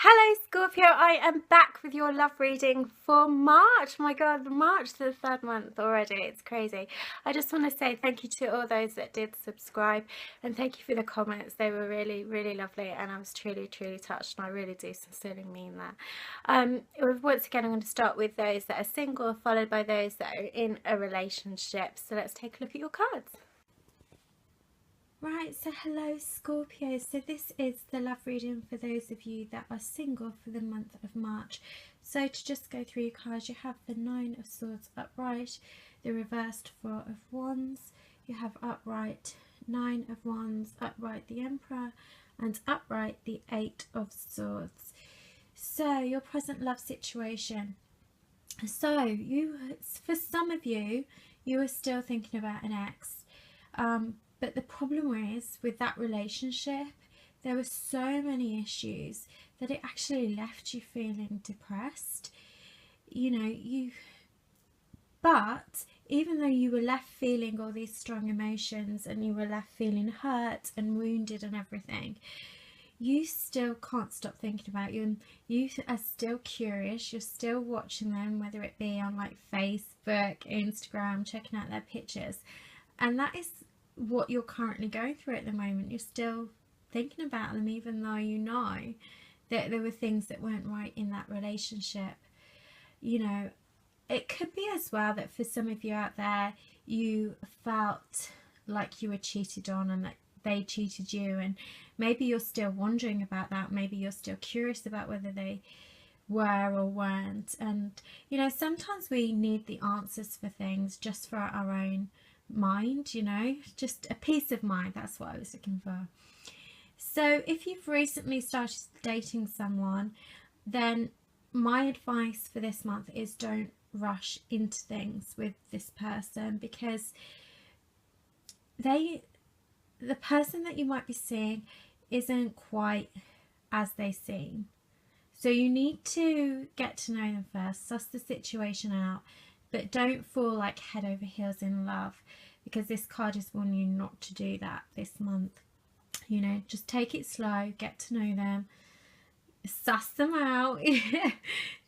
Hello Scorpio, I am back with your love reading for March. My God, March, the third month already. It's crazy. I just want to say thank you to all those that did subscribe, and thank you for the comments. They were really, really lovely, and I was truly, truly touched, and I really do sincerely mean that. Once again, I'm going to start with those that are single, followed by those that are in a relationship. So let's take a look at your cards. Right, so hello Scorpio. So this is the love reading for those of you that are single for the month of March. So to just go through your cards, you have the Nine of Swords upright, the reversed Four of Wands, you have upright Nine of Wands, upright the Emperor, and upright the Eight of Swords. So your present love situation. So for some of you, you are still thinking about an ex. But the problem is with that relationship, there were so many issues that it actually left you feeling depressed. But even though you were left feeling all these strong emotions and you were left feeling hurt and wounded and everything, you still can't stop thinking about you, and you are still curious. You're still watching them, whether it be on like Facebook, Instagram, checking out their pictures, and that is what you're currently going through at the moment. You're still thinking about them, even though you know that there were things that weren't right in that relationship. It could be as well that for some of you out there, you felt like you were cheated on and that they cheated you, and maybe you're still wondering about that. Maybe you're still curious about whether they were or weren't. And sometimes we need the answers for things just for our own mind, just a peace of mind. That's what I was looking for. So if you've recently started dating someone, then my advice for this month is don't rush into things with this person, because the person that you might be seeing isn't quite as they seem. So you need to get to know them first, suss the situation out, but don't fall like head over heels in love, because this card is warning you not to do that this month. Just take it slow, get to know them, suss them out, do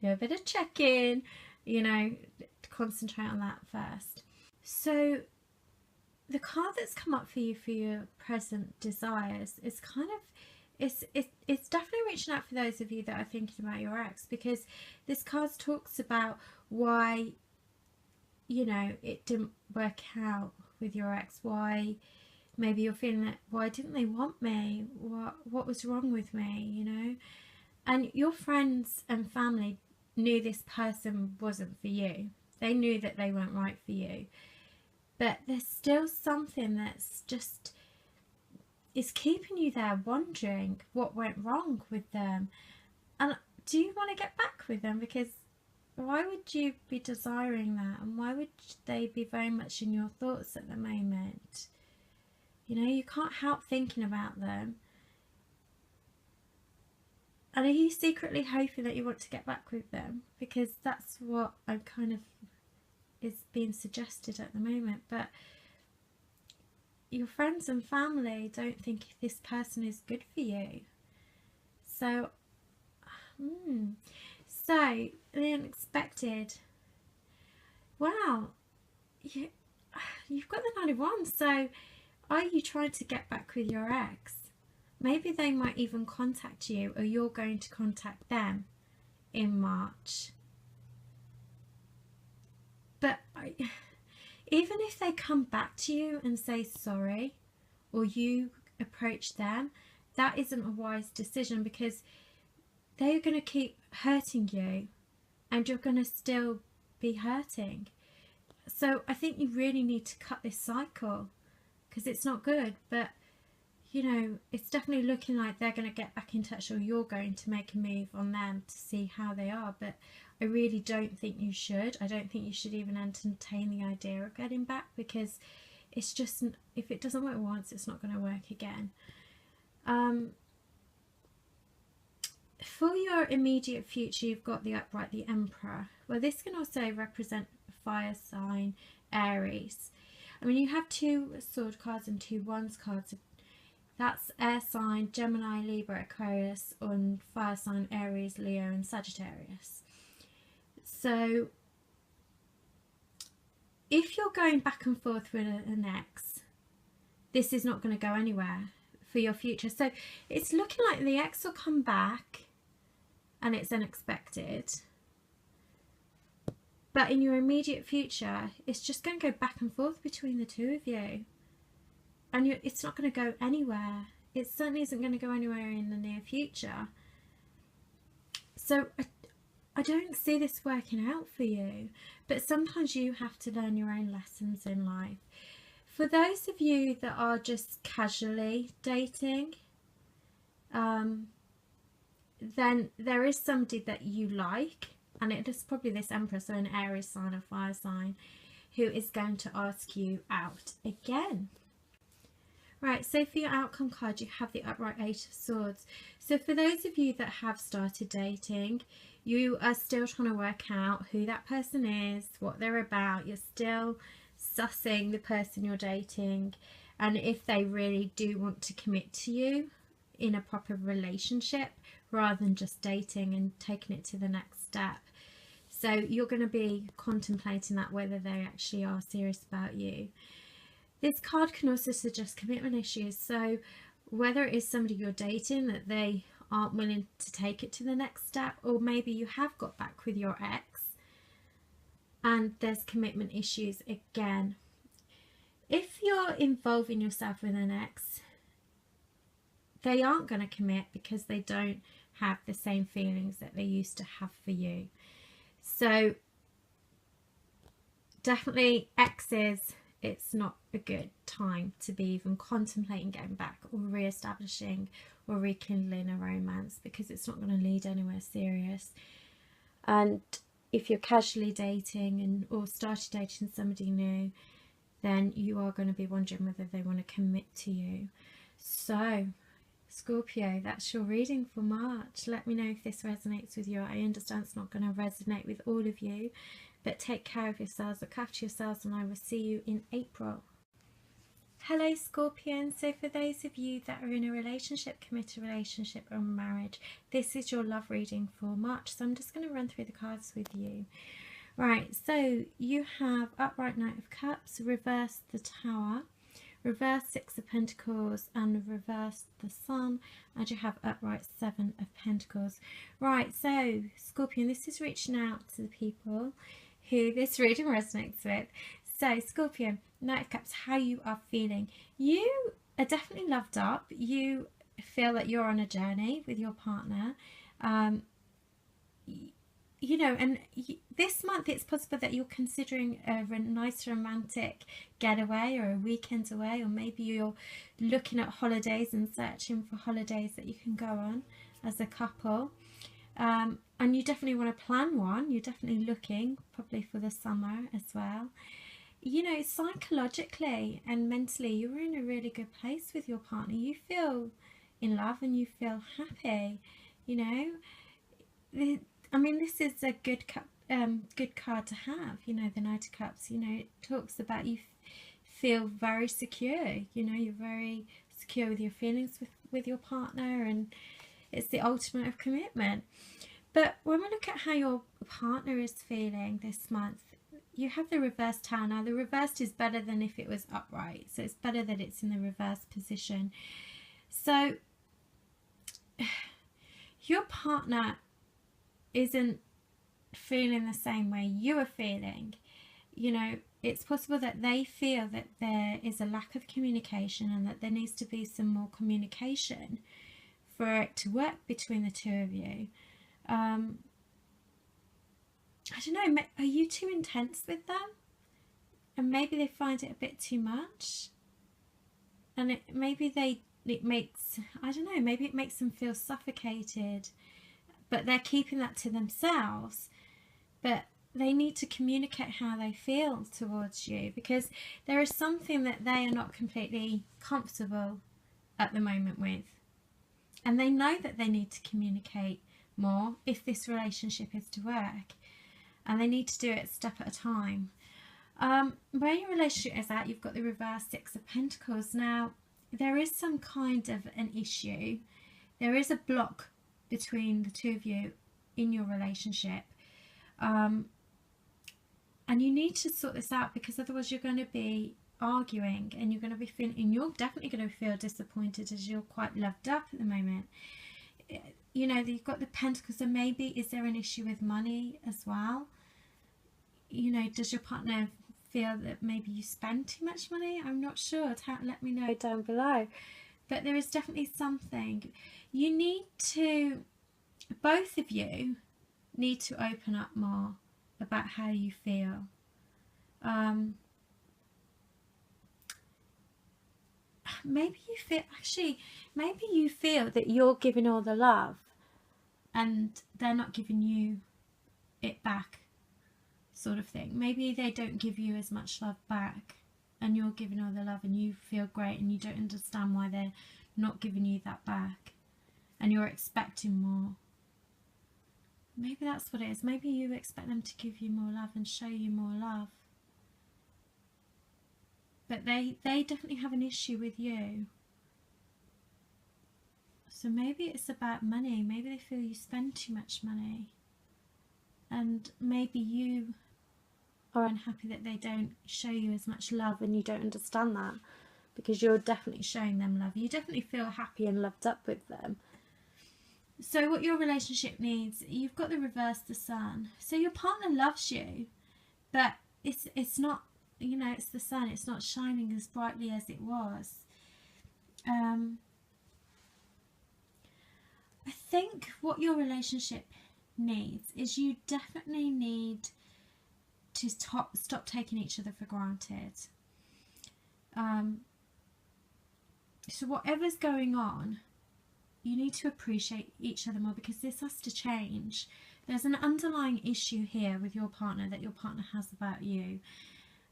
a bit of check-in, concentrate on that first. So the card that's come up for you for your present desires is it's definitely reaching out for those of you that are thinking about your ex, because this card talks about why it didn't work out with your ex. Why maybe you're feeling that, why didn't they want me? What was wrong with me? And your friends and family knew this person wasn't for you. They knew that they weren't right for you. But there's still something that's just is keeping you there wondering what went wrong with them. And do you want to get back with them? Because why would you be desiring that, and why would they be very much in your thoughts at the moment? You can't help thinking about them. And are you secretly hoping that you want to get back with them? Because that's what I'm kind of is being suggested at the moment. But your friends and family don't think this person is good for you. So so the unexpected. Wow, you've got the Nine of Wands. So are you trying to get back with your ex? Maybe they might even contact you, or you're going to contact them in March. But even if they come back to you and say sorry, or you approach them, that isn't a wise decision, because they're going to keep hurting you and you're going to still be hurting. So I think you really need to cut this cycle, because it's not good. But it's definitely looking like they're going to get back in touch, or you're going to make a move on them to see how they are. But I really don't think you should. I don't think you should even entertain the idea of getting back, because it's just, if it doesn't work once, it's not going to work again. For your immediate future, you've got the upright, the Emperor. Well, this can also represent fire sign, Aries. I mean, you have two sword cards and two wands cards. That's air sign, Gemini, Libra, Aquarius, and fire sign, Aries, Leo, and Sagittarius. So if you're going back and forth with an ex, this is not going to go anywhere for your future. So it's looking like the ex will come back and it's unexpected. But in your immediate future, it's just going to go back and forth between the two of you. And it's not going to go anywhere. It certainly isn't going to go anywhere in the near future. So I don't see this working out for you. But sometimes you have to learn your own lessons in life. For those of you that are just casually dating, then there is somebody that you like. And it is probably this Empress, or an Aries sign or fire sign, who is going to ask you out again. Right, so for your outcome card, you have the upright Eight of Swords. So for those of you that have started dating, you are still trying to work out who that person is, what they're about. You're still sussing the person you're dating, and if they really do want to commit to you in a proper relationship, rather than just dating and taking it to the next step. So you're going to be contemplating that, whether they actually are serious about you. This card can also suggest commitment issues. So whether it is somebody you're dating that they aren't willing to take it to the next step, or maybe you have got back with your ex and there's commitment issues again. If you're involving yourself with an ex, they aren't going to commit because they don't have the same feelings that they used to have for you. So definitely exes, it's not a good time to be even contemplating getting back or re-establishing or rekindling a romance, because it's not going to lead anywhere serious. And if you're casually dating or started dating somebody new, then you are going to be wondering whether they want to commit to you. So Scorpio, that's your reading for March. Let me know if this resonates with you. I understand it's not going to resonate with all of you, but take care of yourselves, look after yourselves, and I will see you in April. Hello Scorpions, so for those of you that are in a relationship, committed relationship or marriage, this is your love reading for March. So I'm just going to run through the cards with you. Right, so you have upright Knight of Cups, reverse the Tower, reverse Six of Pentacles, and reverse the Sun, and you have upright Seven of Pentacles. Right, so Scorpion, this is reaching out to the people who this reading resonates with. So Scorpion, Knight of Cups, how you are feeling. You are definitely loved up. You feel that you're on a journey with your partner. You know, and this month it's possible that you're considering a nice romantic getaway or a weekend away, or maybe you're looking at holidays and searching for holidays that you can go on as a couple. And you definitely want to plan one. You're definitely looking probably for the summer as well. You know, psychologically and mentally, you're in a really good place with your partner. You feel in love and you feel happy, you know. I mean, this is a good card to have, you know, the Knight of Cups. You know, it talks about you feel very secure, you know, you're very secure with your feelings with your partner, and it's the ultimate of commitment. But when we look at how your partner is feeling this month, you have the reverse Tower. Now, the reversed is better than if it was upright, so it's better that it's in the reverse position. So your partner isn't feeling the same way you are feeling. You know, it's possible that they feel that there is a lack of communication and that there needs to be some more communication for it to work between the two of you. I don't know, are you too intense with them? And maybe they find it a bit too much? And it makes, I don't know, maybe it makes them feel suffocated, but they're keeping that to themselves. But they need to communicate how they feel towards you, because there is something that they are not completely comfortable at the moment with. And they know that they need to communicate more if this relationship is to work. And they need to do it a step at a time. Where your relationship is at, you've got the reverse Six of Pentacles. Now, there is some kind of an issue. There is a block between the two of you in your relationship. And you need to sort this out, because otherwise you're going to be arguing, and you're going to be feeling, and you're definitely going to feel disappointed, as you're quite loved up at the moment. You know, you've got the Pentacles, so maybe is there an issue with money as well? You know, does your partner feel that maybe you spend too much money? I'm not sure. Let me know down below. But there is definitely something. You need to, both of you need to open up more about how you feel. Maybe you feel, actually, maybe you feel that you're giving all the love and they're not giving you it back, sort of thing. Maybe they don't give you as much love back, and you're giving all the love and you feel great, and you don't understand why they're not giving you that back, and you're expecting more. Maybe that's what it is. Maybe you expect them to give you more love and show you more love, but they definitely have an issue with you. So maybe it's about money. Maybe they feel you spend too much money, and maybe you are unhappy that they don't show you as much love, and you don't understand that, because you're definitely showing them love. You definitely feel happy and loved up with them. So what your relationship needs, you've got the reverse, the Sun. So your partner loves you, but it's not, you know, it's the sun. It's not shining as brightly as it was. I think what your relationship needs is, you definitely need to stop taking each other for granted. So whatever's going on, you need to appreciate each other more, because this has to change. There's an underlying issue here with your partner that your partner has about you,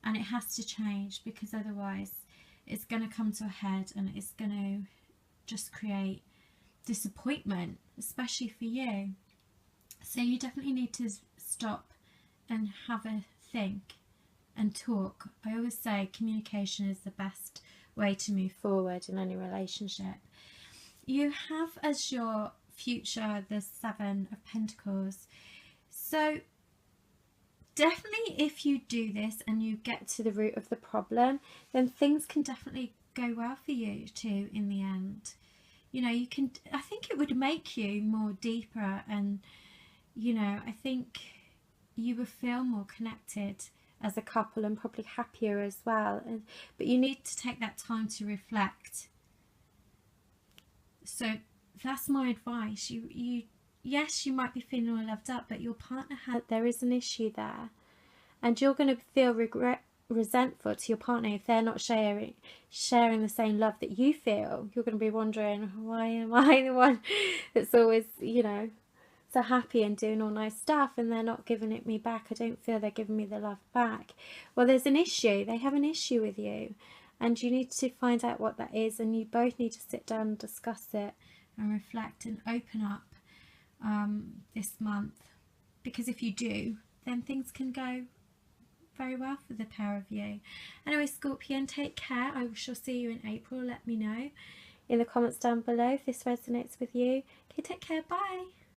and it has to change, because otherwise it's going to come to a head, and it's going to just create disappointment, especially for you. So you definitely need to stop and have a think and talk. I always say communication is the best way to move forward in any relationship. You have as your future the Seven of Pentacles. So definitely, if you do this and you get to the root of the problem, then things can definitely go well for you too in the end. You know, you can, I think it would make you more deeper, and you know, I think you will feel more connected as a couple, and probably happier as well. But you need to take that time to reflect. So that's my advice. Yes, you might be feeling all loved up, but your partner there is an issue there, and you're going to feel resentful to your partner if they're not sharing the same love that you feel. You're going to be wondering, why am I the one that's always, you know, so happy and doing all nice stuff, and they're not giving it me back? I don't feel they're giving me the love back. Well, there's an issue. They have an issue with you, and you need to find out what that is, and you both need to sit down and discuss it and reflect and open up this month, because if you do, then things can go very well for the pair of you. Anyway, Scorpion, take care. I shall see you in April. Let me know in the comments down below if this resonates with you. Okay, take care. Bye.